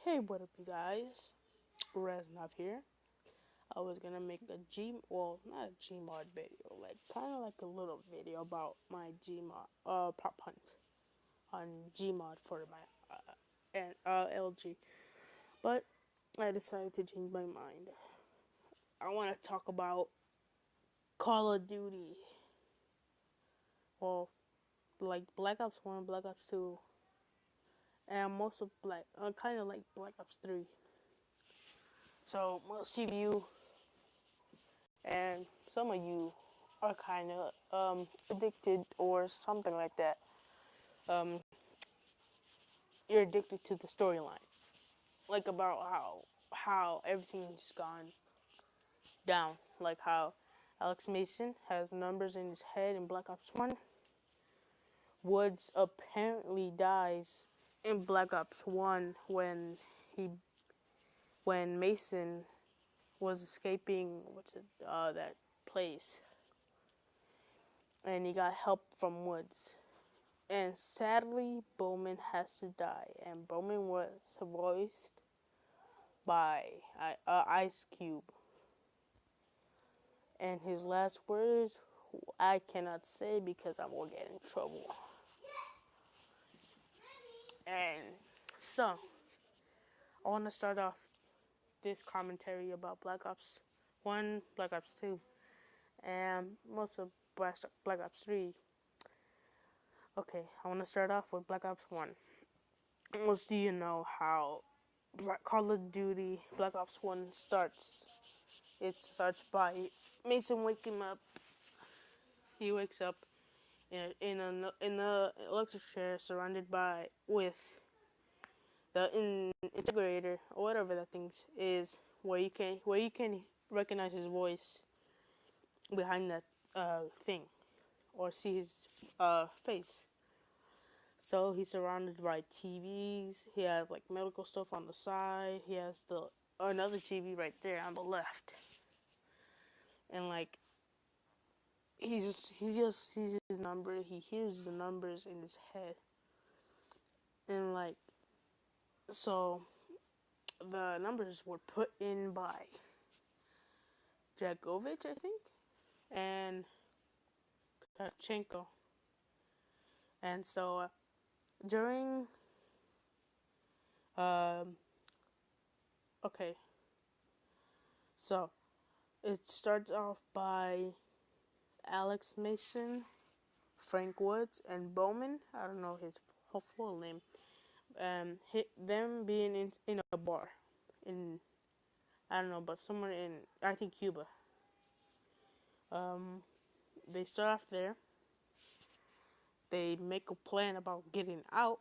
Hey, what up, you guys? Reznov here. I was gonna make not a Gmod video, like kind of like a little video about my Gmod, prop hunt on Gmod for my and LG, but I decided to change my mind. I want to talk about Call of Duty, well, like Black Ops 1, Black Ops 2, and most of kind of like Black Ops 3. So most of you and some of you are kind of addicted or something like that. Um, you're addicted to the storyline, like about how everything's gone down, like how Alex Mason has numbers in his head in Black Ops 1. Woods apparently dies in Black Ops 1 he when Mason was escaping that place, and he got help from Woods. And sadly, Bowman has to die. And Bowman was voiced by Ice Cube. And his last words, I cannot say because I will get in trouble. And so, I want to start off this commentary about Black Ops 1, Black Ops 2, and most of Black Ops 3. Okay, I want to start off with Black Ops 1. Most of you know how Call of Duty Black Ops 1 starts. It starts by Mason waking up. He wakes up in a electric chair, surrounded with the integrator or whatever that thing is, where you can recognize his voice behind that thing, or see his face. So he's surrounded by TVs. He has like medical stuff on the side. He has another TV right there on the left, and like he just sees his number. He hears the numbers in his head, and like so, the numbers were put in by Dragovich, I think, and Kravchenko, and so during um okay, so it starts off by Alex Mason, Frank Woods, and Bowman. I don't know his full name. Them being in a bar in, I don't know, but somewhere in, I think, Cuba. They start off there. They make a plan about getting out,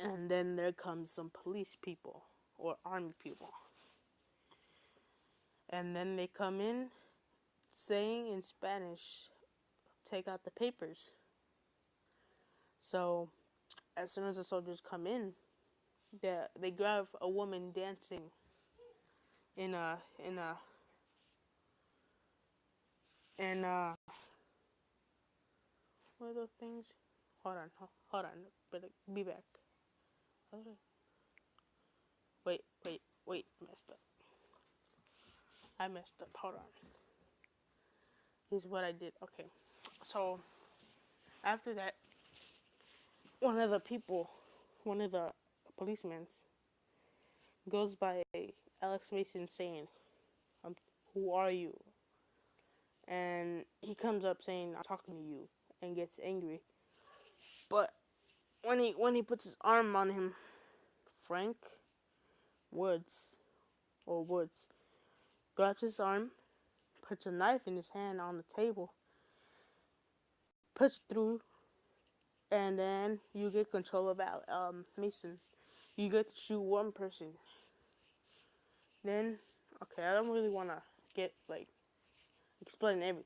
and then there comes some police people or army people, and then they come in saying in Spanish, "Take out the papers." So as soon as the soldiers come in, they grab a woman dancing in a and what are those things? Hold on. Better be back. Wait. I messed up. Hold on. Here's what I did. Okay. So after that, one of the policemen goes by Alex Mason saying, "Who are you?" And he comes up saying, "I'm talking to you," and gets angry. But when he puts his arm on him, Frank Woods Woods grabs his arm, puts a knife in his hand on the table, puts it through, and then you get control of Mason. You get to shoot one person. Then, okay, I don't really want to explain everything.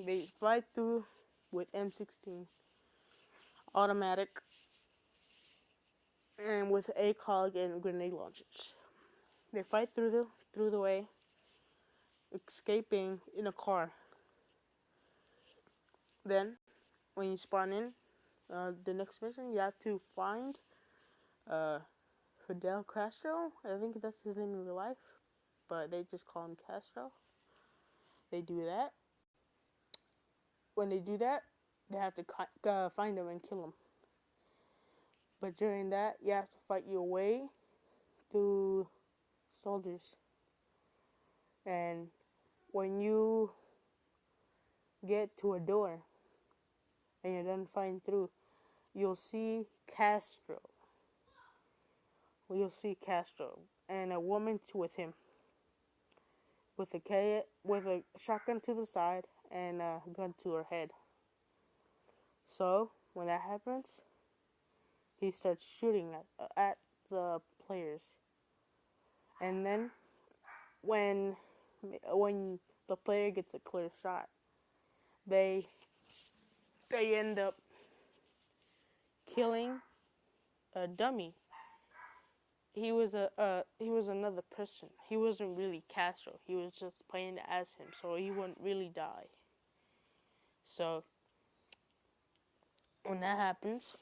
They fight through with M16 automatic and with ACOG and grenade launchers. They fight through the way, escaping in a car. Then, when you spawn in, the next mission, you have to find Fidel Castro. I think that's his name in real life, but they just call him Castro. They do that. When they do that, they have to find him and kill him. But during that, you have to fight your way through soldiers. And when you get to a door and you're done fighting through, you'll see Castro. You'll see Castro and a woman with him, with a shotgun to the side and a gun to her head. So when that happens, he starts shooting at the players, and then when the player gets a clear shot, they end up killing a dummy. He was another person. He wasn't really Castro. He was just playing as him, so he wouldn't really die. So when that happens,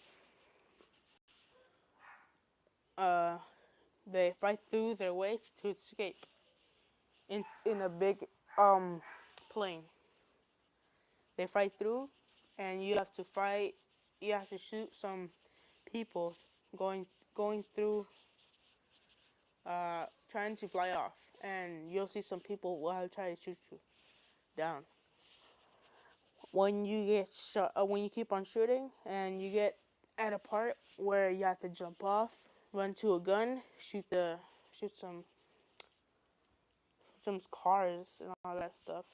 uh, they fight through their way to escape in a big plane. They fight through, and you have to fight. You have to shoot some people going through, trying to fly off, and you'll see some people will try to shoot you down. When you get shot, when you keep on shooting, and you get at a part where you have to jump off, run to a gun, shoot some cars and all that stuff.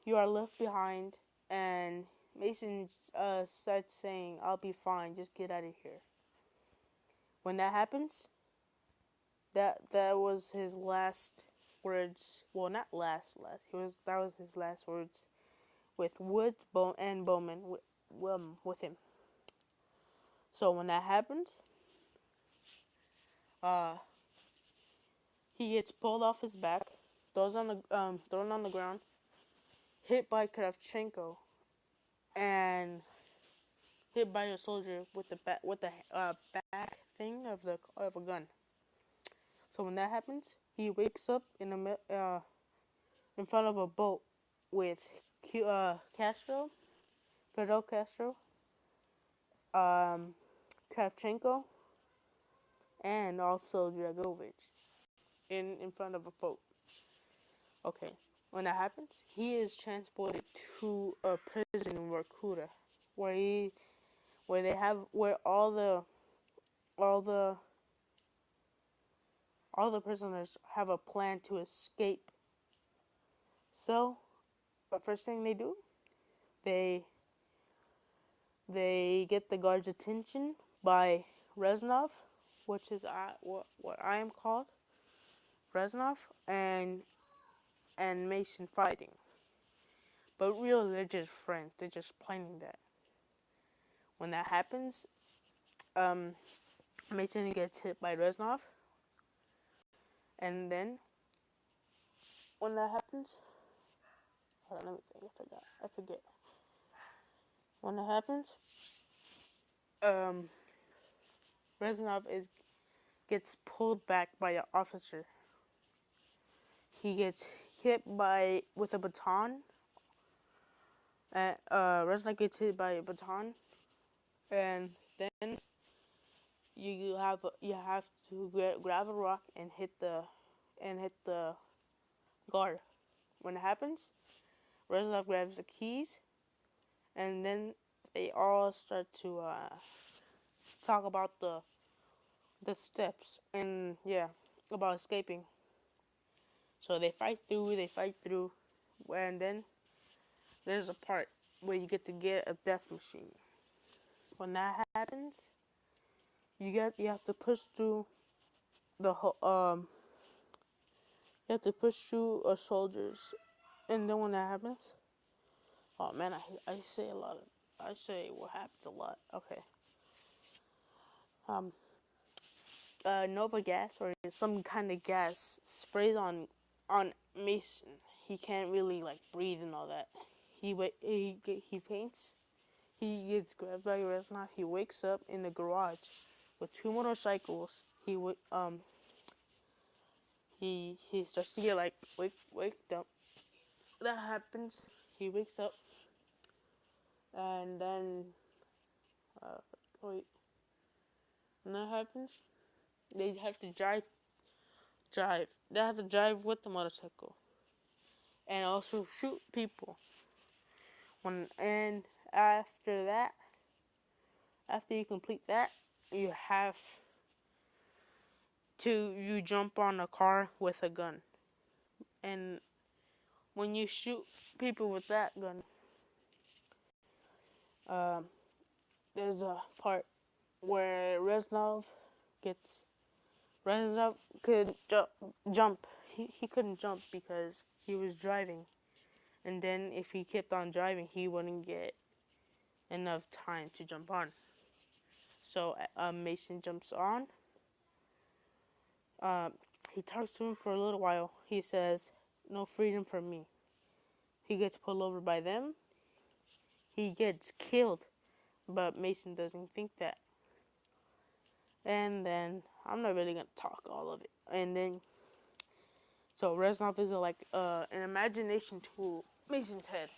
You are left behind, and Mason starts saying, "I'll be fine. Just get out of here." When that happens, that was his last words. Well, not last. That was his last words with Woods, and Bowman with him. So when that happens, uh, he gets pulled off his back, thrown on the ground, hit by Kravchenko, and hit by a soldier with the back thing of a gun. So when that happens, he wakes up in front of a boat with Castro, Fidel Castro, Kravchenko, and also Dragovich in front of a boat. Okay, when that happens, he is transported to a prison in Vorkuta, where all the prisoners have a plan to escape. So the first thing they do, they get the guard's attention by Reznov, which is what I am called, Reznov, and Mason fighting. But really, they're just friends. They're just planning that. When that happens, Mason gets hit by Reznov, and then when that happens, hold on, let me think. I forget. When that happens, Reznov gets pulled back by an officer. He gets hit with a baton. Reznov gets hit by a baton, and then you have to grab a rock and hit the guard. When it happens, Reznov grabs the keys, and then they all start to talk about the steps and about escaping. So they fight through, and then there's a part where you get a death machine. When that happens, you have to push through the you have to push through soldiers, and then when that happens, oh man, I say what happens a lot. Okay. Nova gas or some kind of gas sprays on Mason. He can't really like breathe and all that. He faints. He gets grabbed by Reznov. He wakes up in the garage with two motorcycles. He starts to get like waked up. That happens. He wakes up, and then uh, wait, and that happens. They have to drive. They have to drive with the motorcycle, and also shoot people. And after that, after you complete that, you have you jump on a car with a gun, and when you shoot people with that gun, um, there's a part where gets Reznov could jump. He couldn't jump because he was driving, and then if he kept on driving, he wouldn't get enough time to jump on. So Mason jumps on. Uh, he talks to him for a little while. He says, "No freedom for me." He gets pulled over by them. He gets killed, but Mason doesn't think that. And then I'm not really gonna talk all of it. And then so Reznov is like an imagination tool, Mason's head,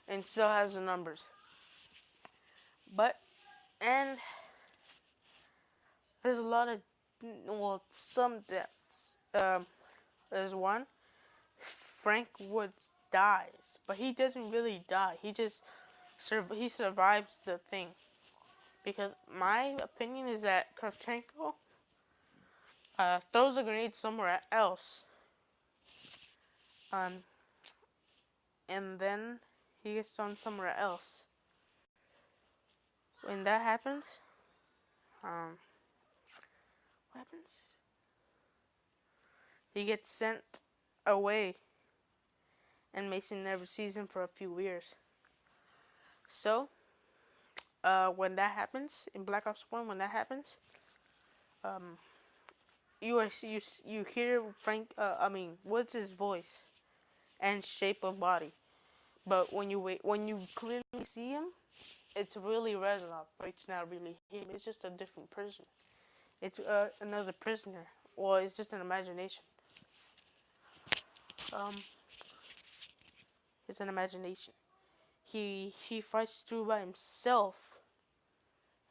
and still has the numbers. But and there's a lot of some deaths. There's one. Frank Woods dies, but he doesn't really die. He just he survives the thing. Because my opinion is that Kravchenko throws a grenade somewhere else, um, and then he gets thrown somewhere else. When that happens, what happens? He gets sent away, and Mason never sees him for a few years. So, when that happens in Black Ops 1, when that happens, you hear Woods' voice and shape of body, but when you clearly see him, it's really Reznov, but it's not really him. It's just a different person. It's another prisoner, or it's just an imagination. It's an imagination. He fights through by himself.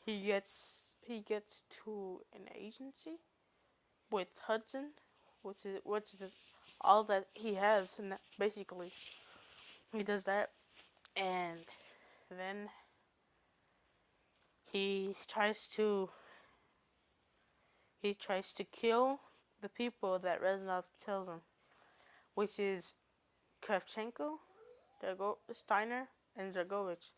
He gets to an agency with Hudson, which is all that he has, and basically he does that, and then he tries to kill the people that Reznov tells him, which is Kravchenko, Steiner, and Dragovich.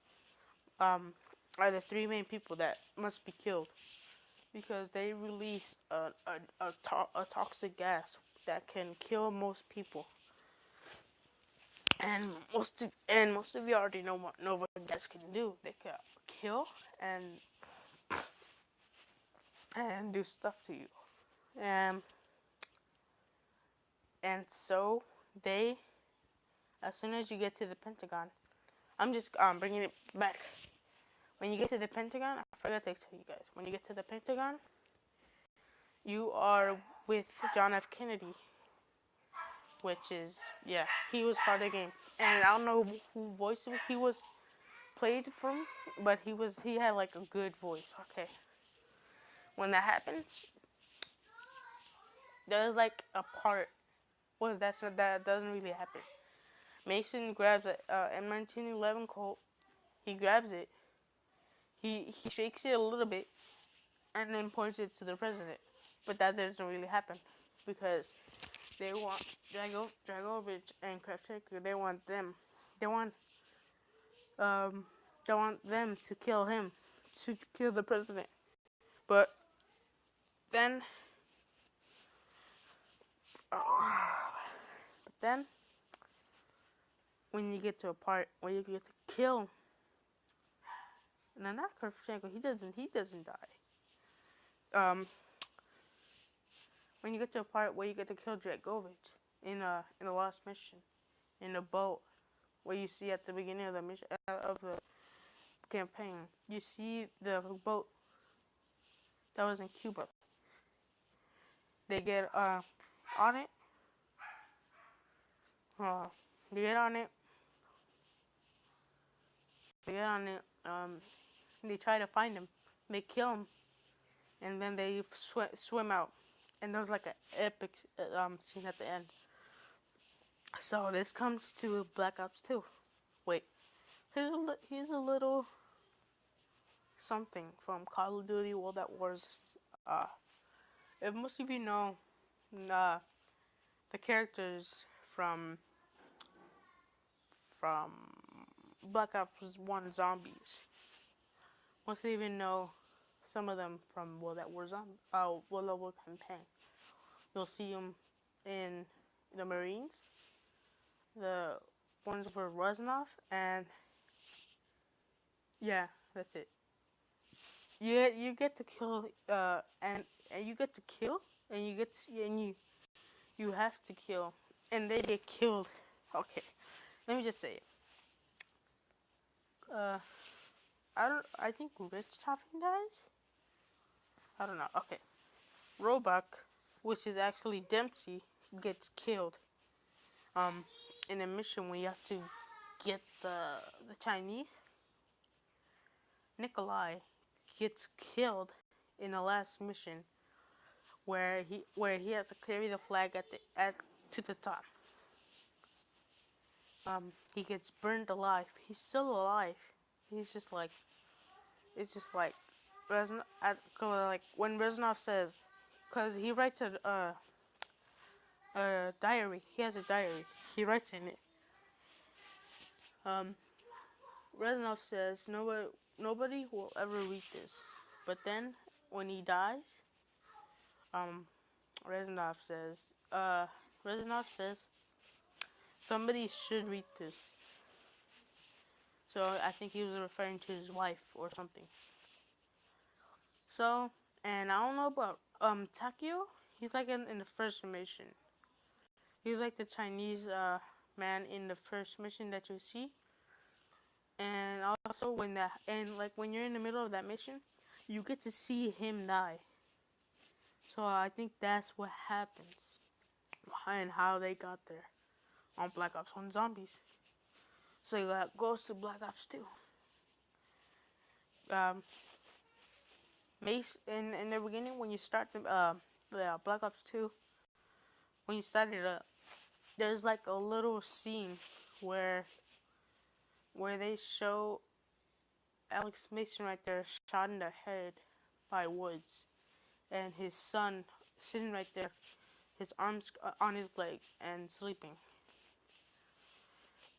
Are the three main people that must be killed because they release a toxic gas that can kill most people. And most of you already know what gas can do. They can kill and do stuff to you. And so as soon as you get to the Pentagon, I'm just bringing it back. When you get to the Pentagon, I forgot to tell you guys. When you get to the Pentagon, you are with John F. Kennedy, which is he was part of the game, and I don't know who voice he was played from, but he had like a good voice. Okay. When that happens, there's like a part. That doesn't really happen. Mason grabs a M1911 Colt. He grabs it. He shakes it a little bit, and then points it to the president. But that doesn't really happen because they want Dragovich and Kravchenko. They want them. They want them to kill him, to kill the president. But then, when you get to a part where you get to kill, not Kravchenko. He doesn't die. When you get to a part where you get to kill Dragovich in the last mission, in the boat, where you see at the beginning of the mission of the campaign, you see the boat that was in Cuba. They get on it. Uh, they get on it. They get on it. They try to find him. They kill him, and then they swim out. And there was like an epic scene at the end. So this comes to Black Ops 2. Wait, here's a little something from Call of Duty World at Wars. If most of you know uh, the characters from Black Ops 1 Zombies, most of you even know some of them from World at War World at War campaign. You'll see them in the Marines, the ones for Reznov, and yeah, that's it. You get to kill and you get to kill and you have to kill and they get killed. Okay, let me just say it. Uh, I think Richthofen dies. I don't know. Okay, Roebuck, which is actually Dempsey, gets killed. In a mission where you have to get the Chinese. Nikolai gets killed in the last mission where he has to carry the flag at to the top. He gets burned alive. He's still alive. He's just like it's just like like when Reznov says, because he writes a diary. He has a diary. He writes in it. Reznov says nobody will ever read this, but then when he dies, Reznov says somebody should read this. So I think he was referring to his wife or something. So, and I don't know about Takeo. He's like in the first mission. He's like the Chinese man in the first mission that you see. And also when you're in the middle of that mission, you get to see him die. So I think that's what happens and how they got there on Black Ops 1 Zombies. So goes to Black Ops 2. Mace in the beginning when you start the Black Ops 2, when you start it up, there's like a little scene where they show Alex Mason right there shot in the head by Woods, and his son sitting right there, his arms on his legs and sleeping.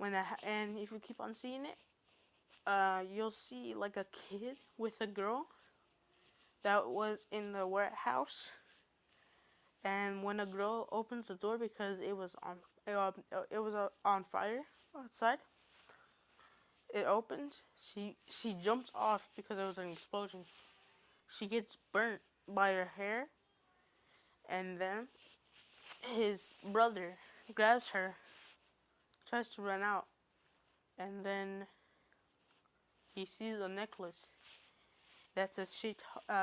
And if you keep on seeing it, you'll see like a kid with a girl that was in the warehouse, and when a girl opens the door because it was on fire outside, it opens. She jumps off because there was an explosion. She gets burnt by her hair, and then his brother grabs her, tries to run out, and then he sees a necklace. That's a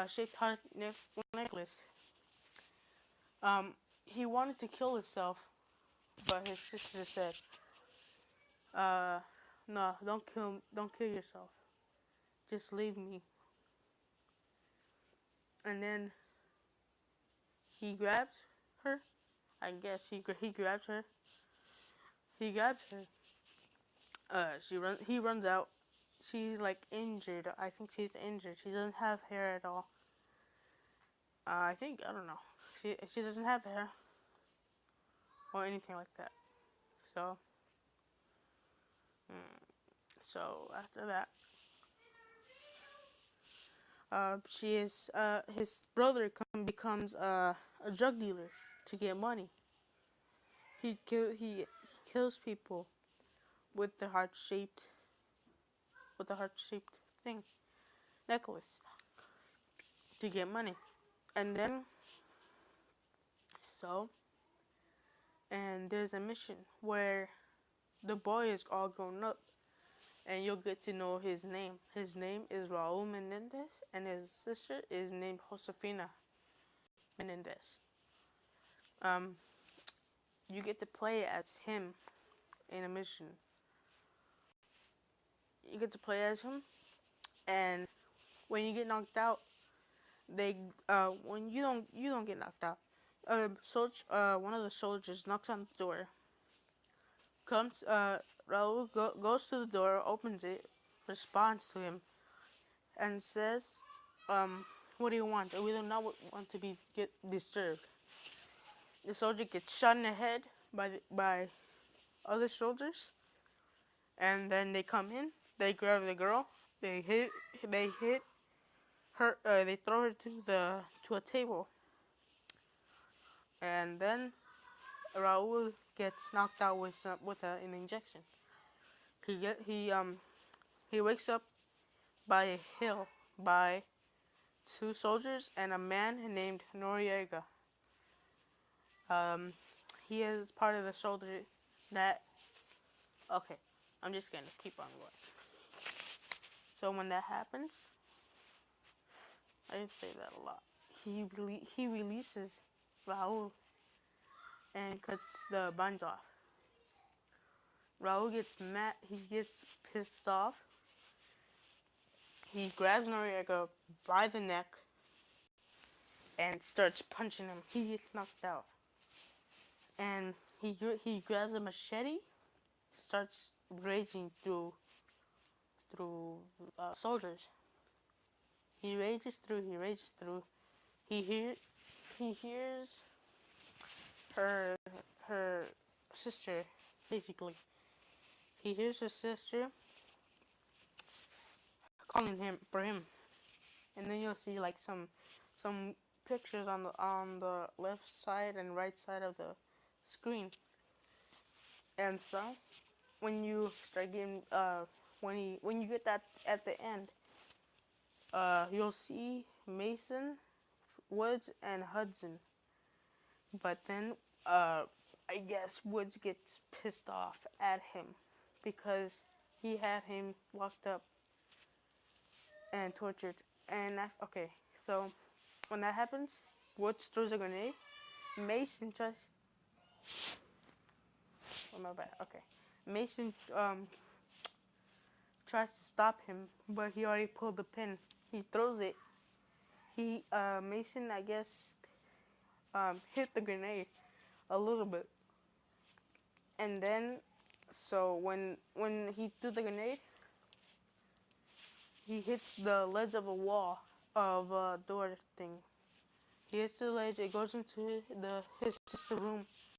shaped heart necklace. He wanted to kill himself, but his sister said, "No, don't kill yourself. Just leave me." And then he grabs her. I guess he grabs her. He grabs her. He runs out. She's like injured. I think she's injured. She doesn't have hair at all. I don't know. She doesn't have hair or anything like that. So so after that, his brother becomes a drug dealer to get money. He kills people with the heart shaped thing necklace to get money, and then and there's a mission where the boy is all grown up, and you'll get to know his name. His name is Raul Menendez, and his sister is named Josefina Menendez. Um, you get to play as him in a mission. You get to play as him, and when you get knocked out, they when you don't get knocked out. One of the soldiers knocks on the door. Comes Raul goes to the door, opens it, responds to him, and says, "What do you want? We do not want to be get disturbed." The soldier gets shot in the head by other soldiers, and then they come in. They grab the girl. They hit her. They throw her to a table, and then Raul gets knocked out with an injection. He wakes up by a hill by two soldiers and a man named Noriega. Um, he is part of the soldier that. Okay, I'm just gonna keep on going. So when that happens, I didn't say that a lot. He releases Raul and cuts the buns off. Raul gets mad. He gets pissed off. He grabs Noriega by the neck and starts punching him. He gets knocked out, and he grabs a machete, starts raging through soldiers. He rages through. He rages through. He hears her sister, basically. He hears his sister calling him for him, and then you'll see like some pictures on the left side and right side of the screen. And so when you start getting when you get that at the end, you'll see Mason, Woods, and Hudson. But then I guess Woods gets pissed off at him because he had him locked up and tortured. And okay. So when that happens, Woods throws a grenade. Mason tries. Oh my bad. Okay. Mason tries to stop him, but he already pulled the pin. He throws it. Mason, I guess, hit the grenade a little bit, and then so when he threw the grenade, he hits the ledge of a wall of a door thing. He hits the ledge. It goes into his sister's room,